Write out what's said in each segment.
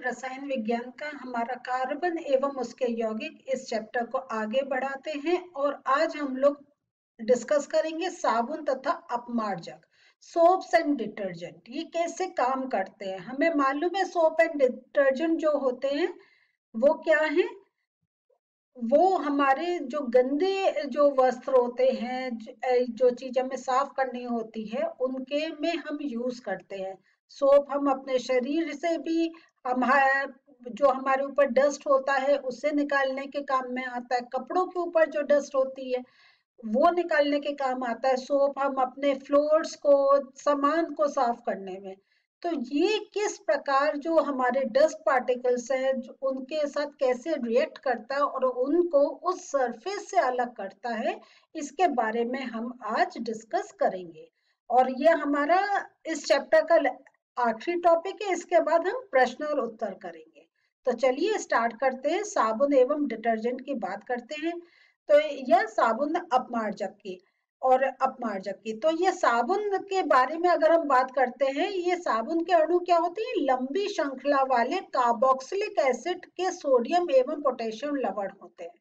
रसायन विज्ञान का हमारा कार्बन एवं उसके यौगिक इस चैप्टर को आगे बढ़ाते हैं और आज हम लोग डिस्कस करेंगे साबुन तथा अपमार्जक। सोप्स एंड डिटर्जेंट ये कैसे काम करते हैं। हमें मालूम है सोप एंड डिटर्जेंट जो होते हैं वो क्या है। वो हमारे जो गंदे जो वस्त्र होते हैं, जो चीज हमें साफ करनी होती है उनके में हम यूज करते हैं। सोप हम अपने शरीर से भी, हम जो हमारे ऊपर डस्ट होता है उससे निकालने के काम में आता है। कपड़ों के ऊपर जो डस्ट होती है वो निकालने के काम आता है। सोप हम अपने फ्लोर्स को, सामान को साफ करने में। तो ये किस प्रकार जो हमारे डस्ट पार्टिकल्स हैं उनके साथ कैसे रिएक्ट करता है और उनको उस सरफेस से अलग करता है, इसके बारे में हम आज डिस्कस करेंगे। और ये हमारा इस चैप्टर का आखिरी टॉपिक है। इसके बाद हम प्रश्न और उत्तर करेंगे। तो चलिए स्टार्ट करते हैं, साबुन एवं डिटर्जेंट की बात करते हैं। तो यह साबुन अपमार्जक की और अपमार्जक की, तो ये साबुन के बारे में अगर हम बात करते हैं, ये साबुन के अणु क्या होते हैं, लंबी श्रृंखला वाले कार्बोक्सिलिक एसिड के सोडियम एवं पोटेशियम लवण होते हैं।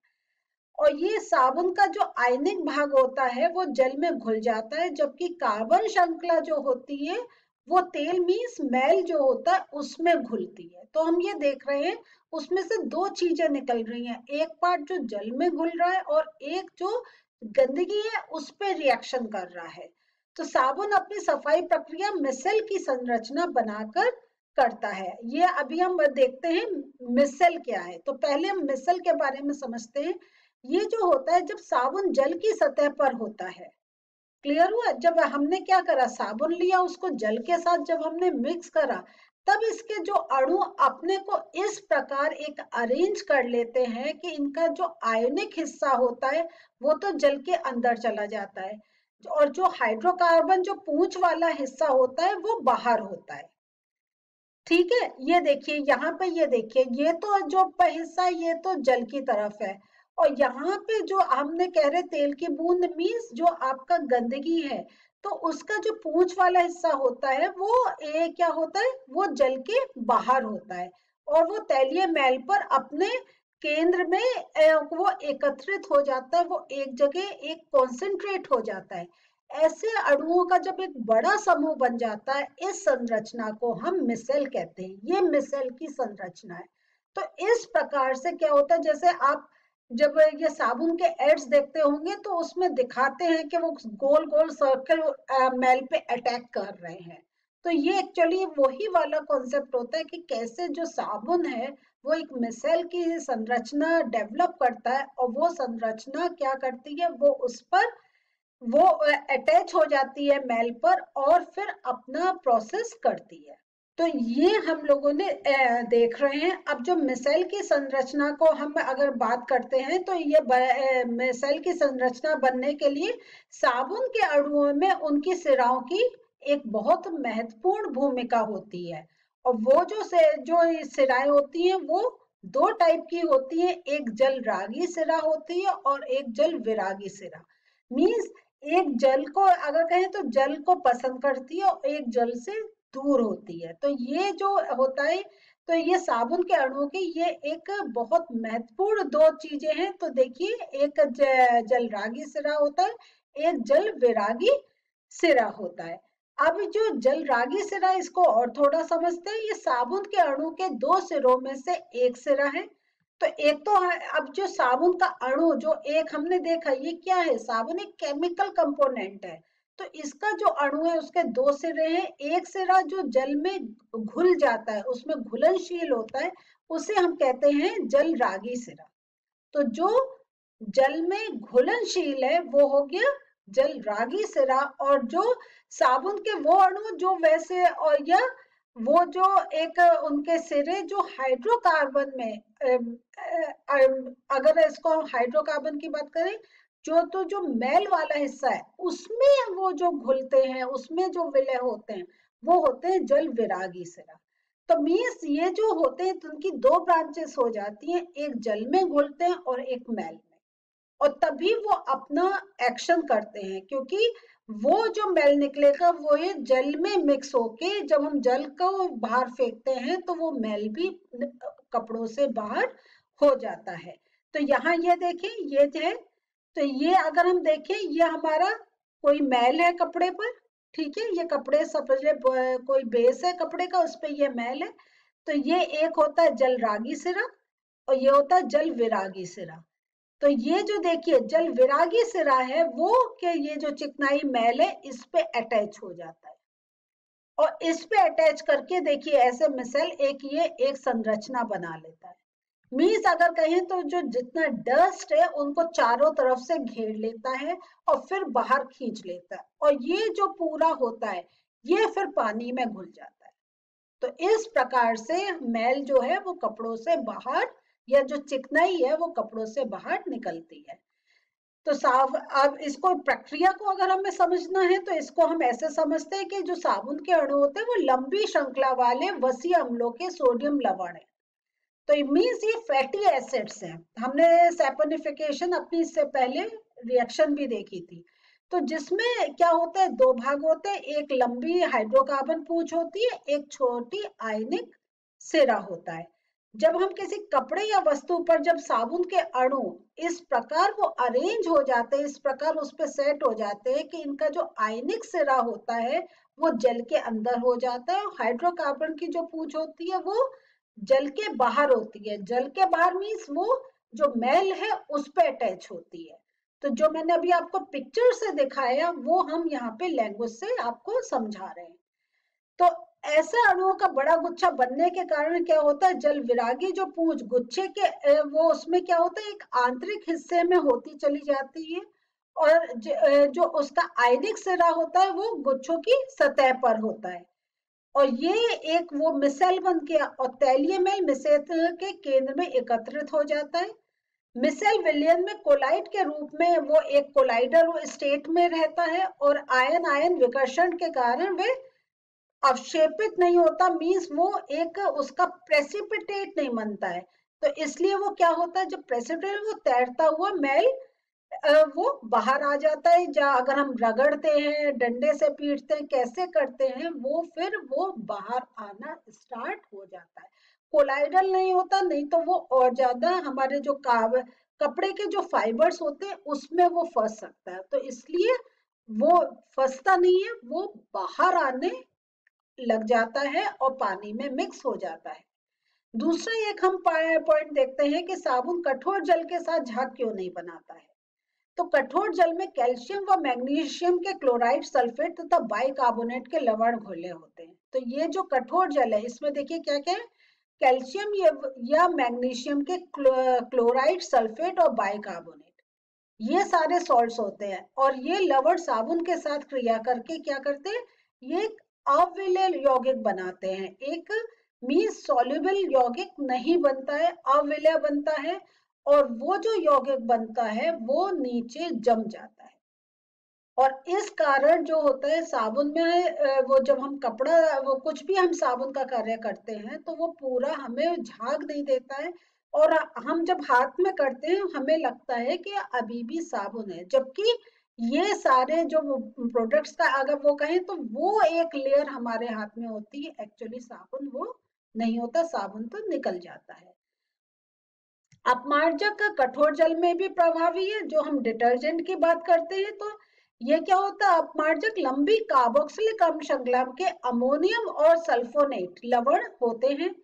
और ये साबुन का जो आयनिक भाग होता है वो जल में घुल जाता है, जबकि कार्बन श्रृंखला जो होती है वो तेल मीन्स मैल जो होता है उसमें घुलती है। तो हम ये देख रहे हैं उसमें से दो चीजें निकल रही हैं, एक पार्ट जो जल में घुल रहा है और एक जो गंदगी है उस पर रिएक्शन कर रहा है। तो साबुन अपनी सफाई प्रक्रिया मिसल की संरचना बनाकर करता है। ये अभी हम देखते हैं मिसल क्या है। तो पहले हम मिसल के बारे में समझते हैं। ये जो होता है जब साबुन जल की सतह पर होता है, क्लियर हुआ। जब हमने क्या करा, साबुन लिया, उसको जल के साथ जब हमने मिक्स करा, तब इसके जो अणु अपने को इस प्रकार एक अरेंज कर लेते हैं कि इनका जो आयनिक हिस्सा होता है वो तो जल के अंदर चला जाता है और जो हाइड्रोकार्बन जो पूंछ वाला हिस्सा होता है वो बाहर होता है। ठीक है, ये देखिए यहाँ पे, ये देखिए ये तो जो हिस्सा ये तो जल की तरफ है और यहाँ पे जो हमने कह रहे तेल की बूंद मीन्स जो आपका गंदगी है, तो उसका जो पूंछ वाला हिस्सा होता है वो क्या होता है, वो जल के बाहर होता है और वो तैलीय मैल पर अपने केंद्र में वो एकत्रित हो जाता है, वो एक जगह एक कॉन्सेंट्रेट हो जाता है। ऐसे अणुओं का जब एक बड़ा समूह बन जाता है, इस संरचना को हम मिसेल कहते हैं। ये मिसेल की संरचना है। तो इस प्रकार से क्या होता है, जैसे आप जब ये साबुन के एड्स देखते होंगे तो उसमें दिखाते हैं कि वो गोल गोल सर्कल मैल पे अटैक कर रहे हैं। तो ये एक्चुअली वही वाला कॉन्सेप्ट होता है कि कैसे जो साबुन है वो एक मिसेल की संरचना डेवलप करता है और वो संरचना क्या करती है, वो उस पर वो अटैच हो जाती है मैल पर और फिर अपना प्रोसेस करती है। तो ये हम लोगों ने देख रहे हैं। अब जो मिसाइल की संरचना को हम अगर बात करते हैं तो ये मिसाइल की संरचना बनने के लिए साबुन के अणुओं में उनकी सिराओं की एक बहुत महत्वपूर्ण भूमिका होती है। और वो जो सिराएं होती हैं वो दो टाइप की होती है, एक जल रागी सिरा होती है और एक जल विरागी सिरा। मीन्स एक जल को अगर कहें तो जल को पसंद करती है और एक जल से दूर होती है। तो ये जो होता है, तो ये साबुन के अणुओं की ये एक बहुत महत्वपूर्ण दो चीजें हैं। तो देखिए, एक जल रागी सिरा होता है, एक जल विरागी सिरा होता है। अब जो जल रागी सिरा, इसको और थोड़ा समझते हैं। ये साबुन के अणु के दो सिरों में से एक सिरा है। तो एक तो अब जो साबुन का अणु जो एक हमने देखा, ये क्या है, साबुन एक केमिकल कंपोनेंट है। तो इसका जो अणु है उसके दो सिरे हैं। एक सिरा जो जल में घुल जाता है, उसमें घुलनशील होता है, उसे हम कहते हैं जल रागी सिरा। तो जो जल में घुलनशील है वो हो गया जल रागी सिरा। और जो साबुन के वो अणु जो वैसे, और या वो जो एक उनके सिरे जो हाइड्रोकार्बन में अगर इसको हम हाइड्रोकार्बन की बात करें, जो मैल वाला हिस्सा है उसमें वो जो घुलते हैं, उसमें जो विलय होते हैं, वो होते हैं जल विरागी सिरा। तो मीन्स ये जो होते हैं उनकी दो ब्रांचेस हो जाती हैं, एक जल में घुलते हैं और एक मैल में। और तभी वो अपना एक्शन करते हैं, क्योंकि वो जो मैल निकलेगा वो ये जल में मिक्स होके, जब हम जल को बाहर फेंकते हैं तो वो मैल भी कपड़ों से बाहर हो जाता है। तो यहाँ ये देखें, ये है, तो ये अगर हम देखें, ये हमारा कोई मैल है कपड़े पर, ठीक है, ये कपड़े समझ कोई बेस है कपड़े का, उस पर ये मैल है। तो ये एक होता है जल रागी सिरा और ये होता है जल विरागी सिरा। तो ये जो देखिए जल विरागी सिरा है वो के ये जो चिकनाई मैल है इस पे अटैच हो जाता है, और इस पे अटैच करके देखिए ऐसे मिसल एक ये एक संरचना बना लेता है। मीन्स अगर कहें तो जो जितना डस्ट है उनको चारों तरफ से घेर लेता है और फिर बाहर खींच लेता है, और ये जो पूरा होता है ये फिर पानी में घुल जाता है। तो इस प्रकार से मैल जो है वो कपड़ों से बाहर, या जो चिकनाई है वो कपड़ों से बाहर निकलती है। तो साफ, अब इसको प्रक्रिया को अगर हमें समझना है तो इसको हम ऐसे समझते हैं कि जो साबुन के अणु होते हैं वो लंबी श्रृंखला वाले वसी अम्लों के सोडियम लवण है। तो इट मीन्स ये फैटी एसिड्स हैं। हमने सैपोनिफिकेशन अपनी इससे पहले रिएक्शन भी देखी थी। तो जिसमें क्या होता है, दो भाग होते हैं, एक लंबी हाइड्रोकार्बन पूंछ होती है, एक छोटी आयनिक सिरा होता है। जब हम किसी कपड़े या वस्तु पर जब साबुन के अणु इस प्रकार वो अरेंज हो जाते हैं, इस प्रकार उस पर सेट हो जाते हैं कि इनका जो आयनिक सिरा होता है वो जल के अंदर हो जाता है, और हाइड्रोकार्बन की जो पूंछ होती है वो जल के बाहर होती है। जल के बाहर मीन्स वो जो मैल है उस पे अटैच होती है। तो जो मैंने अभी आपको पिक्चर से दिखाया वो हम यहाँ पे लैंग्वेज से आपको समझा रहे हैं। तो ऐसे अणुओं का बड़ा गुच्छा बनने के कारण क्या होता है, जल विरागी जो पूंछ गुच्छे के वो उसमें क्या होता है, एक आंतरिक हिस्से में होती चली जाती है, और जो उसका आयनिक सिरा होता है वो गुच्छों की सतह पर होता है, और ये एक वो मिसेल बन के और तैलीय मैल मिसेल के केंद्र में एकत्रित हो जाता है। मिसेल विलयन में कोलाइड के रूप में वो एक कोलाइडल स्टेट में रहता है, और आयन आयन विकर्षण के कारण वे अवक्षेपित नहीं होता, मींस वो एक उसका प्रेसिपिटेट नहीं बनता है। तो इसलिए वो क्या होता है, जब प्रेसिपिटेट वो तैरता हुआ मैल वो बाहर आ जाता है, जहाँ अगर हम रगड़ते हैं, डंडे से पीटते हैं, कैसे करते हैं, वो फिर वो बाहर आना स्टार्ट हो जाता है। कोलाइडल नहीं होता, नहीं तो वो और ज्यादा हमारे जो कपड़े के जो फाइबर्स होते हैं उसमें वो फंस सकता है। तो इसलिए वो फंसता नहीं है, वो बाहर आने लग जाता है और पानी में मिक्स हो जाता है। दूसरा एक हम पॉइंट देखते हैं कि साबुन कठोर जल के साथ झाग क्यों नहीं बनाता है। तो कठोर जल में कैल्शियम व मैग्नीशियम के क्लोराइड, सल्फेट तथा बाइकार्बोनेट के लवण घुले होते हैं। तो ये जो कठोर जल है इसमें देखिए क्या क्या है, कैल्शियम या मैग्नीशियम के क्लोराइड, सल्फेट और बाइकार्बोनेट, ये सारे सॉल्ट्स होते हैं, और ये लवण साबुन के साथ क्रिया करके क्या करते हैं, ये एक अविलय यौगिक बनाते हैं। एक मीन्स सॉल्युबल यौगिक नहीं बनता है, अविलय बनता है, और वो जो यौगिक बनता है वो नीचे जम जाता है। और इस कारण जो होता है साबुन में वो जब हम कपड़ा वो कुछ भी हम साबुन का कार्य करते हैं तो वो पूरा हमें झाग नहीं देता है, और हम जब हाथ में करते हैं हमें लगता है कि अभी भी साबुन है, जबकि ये सारे जो प्रोडक्ट्स का अगर वो कहें तो वो एक लेयर हमारे हाथ में होती है, एक्चुअली साबुन वो नहीं होता, साबुन तो निकल जाता है। अपमार्जक कठोर जल में भी प्रभावी है। जो हम डिटर्जेंट की बात करते हैं तो ये क्या होता है, अपमार्जक लंबी कार्बोक्सिलिक अम्ल श्रृंखला के अमोनियम और सल्फोनेट लवण होते हैं।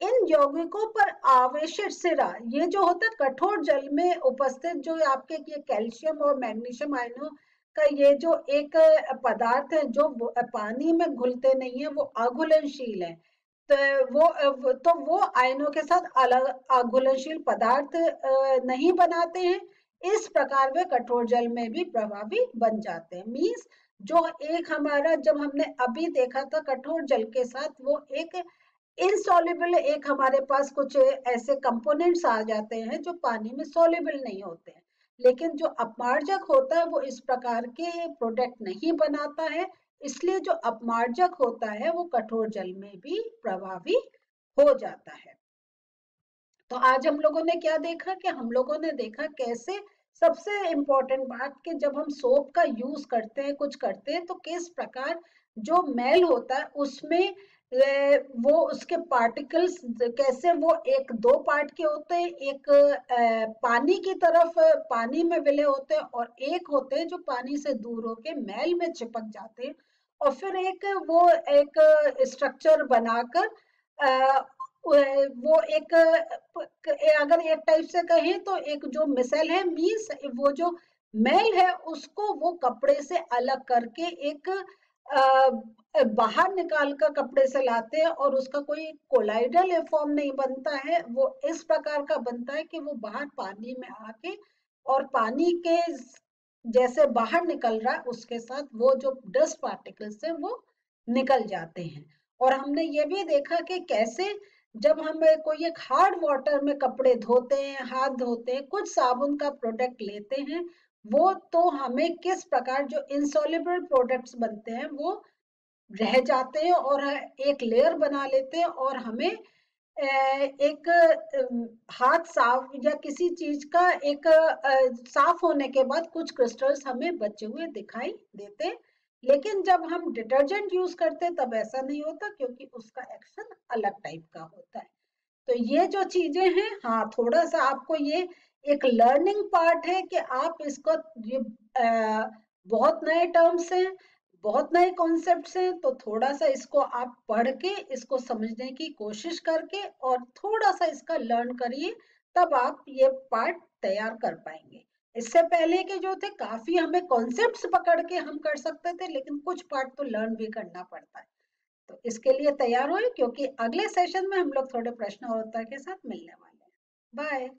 इन यौगिकों पर आवेशित सिरा, ये जो होता है कठोर जल में उपस्थित जो आपके ये कैल्शियम और मैग्नीशियम आयनों का ये जो एक पदार्थ है जो पानी में घुलते नहीं है, वो अघुलनशील है। तो वो आयनों के साथ अलग अघुलनशील पदार्थ नहीं बनाते हैं, इस प्रकार वे कठोर जल में भी प्रभावी बन जाते हैं। मीन्स जो एक हमारा जब हमने अभी देखा था कठोर जल के साथ वो एक इनसॉल्युबल, एक हमारे पास कुछ ऐसे कंपोनेंट्स आ जाते हैं जो पानी में सॉल्युबल नहीं होते हैं, लेकिन जो अपमार्जक होता है वो इस प्रकार के प्रोडक्ट नहीं बनाता है, इसलिए जो अपमार्जक होता है वो कठोर जल में भी प्रभावी हो जाता है। तो आज हम लोगों ने क्या देखा कि हम लोगों ने देखा कैसे सबसे इम्पोर्टेंट बात कि जब हम सोप का यूज करते हैं, कुछ करते हैं, तो किस प्रकार जो मैल होता है उसमें वो उसके पार्टिकल्स कैसे वो एक दो पार्ट के होते हैं, एक पानी की तरफ पानी में विलय होते हैं और एक होते हैं जो पानी से दूर होके मैल में चिपक जाते हैं और फिर एक वो एक स्ट्रक्चर बनाकर वो एक अगर एक टाइप से कहें तो एक जो मिसल है मीन्स वो जो मैल है उसको वो कपड़े से अलग करके एक बाहर निकाल कर कपड़े से लाते हैं और उसका कोई कोलाइडल फॉर्म नहीं बनता है, वो इस प्रकार का बनता है कि वो बाहर पानी में आके और पानी के जैसे बाहर निकल रहा है उसके साथ वो जो डस्ट पार्टिकल्स है वो निकल जाते हैं। और हमने ये भी देखा कि कैसे जब हम कोई एक हार्ड वाटर में कपड़े धोते हैं, हाथ धोते हैं, कुछ साबुन का प्रोडक्ट लेते हैं, वो तो हमें किस प्रकार जो इंसॉल्युबल प्रोडक्ट्स बनते हैं वो रह जाते हैं और एक लेयर बना लेते हैं और हमें एक हाथ साफ या किसी चीज का एक साफ होने के बाद कुछ क्रिस्टल्स हमें बचे हुए दिखाई देते हैं। लेकिन जब हम डिटर्जेंट यूज करते हैं तब ऐसा नहीं होता क्योंकि उसका एक्शन अलग टाइप का होता है। तो ये जो चीजें हैं, हाँ थोड़ा सा आपको ये एक लर्निंग पार्ट है कि आप इसको ये बहुत नए टर्म्स हैं, बहुत नए कॉन्सेप्ट्स हैं, तो थोड़ा सा इसको आप पढ़ के इसको समझने की कोशिश करके और थोड़ा सा इसका लर्न करिए, तब आप ये पार्ट तैयार कर पाएंगे। इससे पहले के जो थे काफी हमें कॉन्सेप्ट्स पकड़ के हम कर सकते थे, लेकिन कुछ पार्ट तो लर्न भी करना पड़ता है। तो इसके लिए तैयार हो क्योंकि अगले सेशन में हम लोग थोड़े प्रश्न और उत्तर के साथ मिलने वाले हैं। बाय।